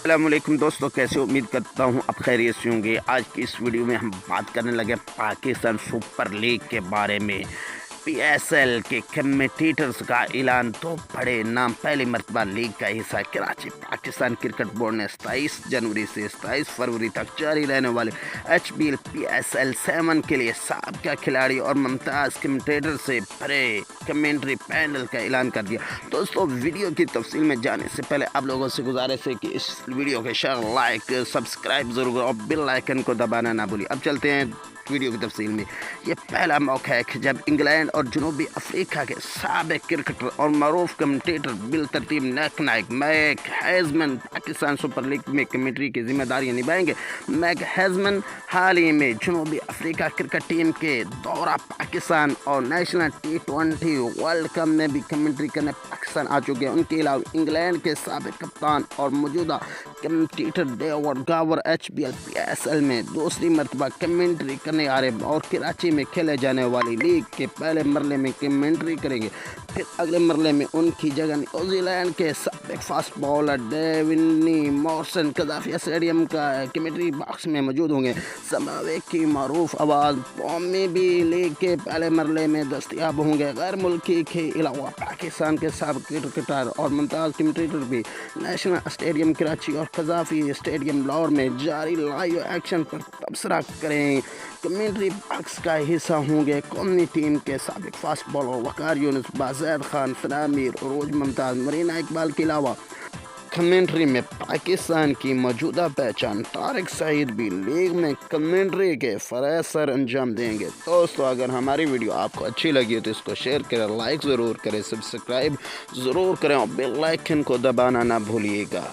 السلام علیکم دوستوں، کیسے امید کرتا ہوں آپ خیریت سے ہوں گے۔ آج کی اس ویڈیو میں ہم بات کرنے لگے پاکستان سپر لیگ کے بارے میں۔ پی ایس ایل کے کمیٹیٹرز کا اعلان، تو بڑے نام پہلی مرتبہ لیگ کا حصہ کراچی۔ پاکستان کرکٹ بورڈ نے 27 جنوری سے 27 فروری تک جاری رہنے والے H B L P S L 7 کے لیے سابقہ کھلاڑی اور ممتاز کمیٹیٹر سے بھرے کمنٹری پینل کا اعلان کر دیا۔ دوستوں، ویڈیو کی تفصیل میں جانے سے پہلے آپ لوگوں سے گزارش ہے کہ اس ویڈیو کے شیئر، لائک، سبسکرائب ضرور کرو اور بیل آئیکن کو دبانا نہ بھولیے۔ اب چلتے ہیں ویڈیو کی تفصیل میں۔ یہ پہلا موقع ہے کہ جب انگلینڈ اور جنوبی افریقہ کے سابق کرکٹر اور معروف کمنٹیٹر بالترتیب Nick Knight Mike Haysman Pakistan super league میں کمنٹری کی ذمہ داریاں نبھائیں گے۔ میک ہیزمن حال ہی میں جنوبی افریقہ کرکٹ ٹیم کے دورہ پاکستان اور نیشنل T20 ورلڈ کپ میں بھی کمنٹری کرنے پاکستان آ چکے ہیں۔ ان کے علاوہ انگلینڈ کے سابق کپتان اور موجودہ commentator David Gower H B L P S L میں دوسری مرتبہ کمنٹری کرنے آ رہے اور کراچی میں کھیلے جانے والی لیگ کے پہلے مرحلے میں کمنٹری کریں گے۔ پھر اگلے مرحلے میں ان کی جگہ نیوزی لینڈ کے سابق فاسٹ بالر ڈیونی مورسن قذافی اسٹیڈیم کا کمنٹری باکس میں موجود ہوں گے۔ زمبابوے کی معروف آواز پومی بھی لیگ کے پہلے مرحلے میں دستیاب ہوں گے۔ غیر ملکی کے علاوہ پاکستان کے سابق کرکٹر اور ممتاز کمنٹیٹر بھی نیشنل اسٹیڈیم کراچی اور قذافی اسٹیڈیم لاہور میں جاری لائیو ایکشن پر تبصرہ کریں۔ کمنٹری باکس کا حصہ ہوں گے قومی ٹیم کے سابق فاسٹ بالر وقار یونس، بازید خان، فنا میر، عروج ممتاز، مرینا اقبال کے علاوہ کمنٹری میں پاکستان کی موجودہ پہچان طارق سعید بھی لیگ میں کمنٹری کے فرائض سر انجام دیں گے۔ دوستو، اگر ہماری ویڈیو آپ کو اچھی لگی تو اس کو شیئر کریں، لائک ضرور کریں، سبسکرائب ضرور کریں اور بیل آئیکن کو دبانا نہ بھولیے گا۔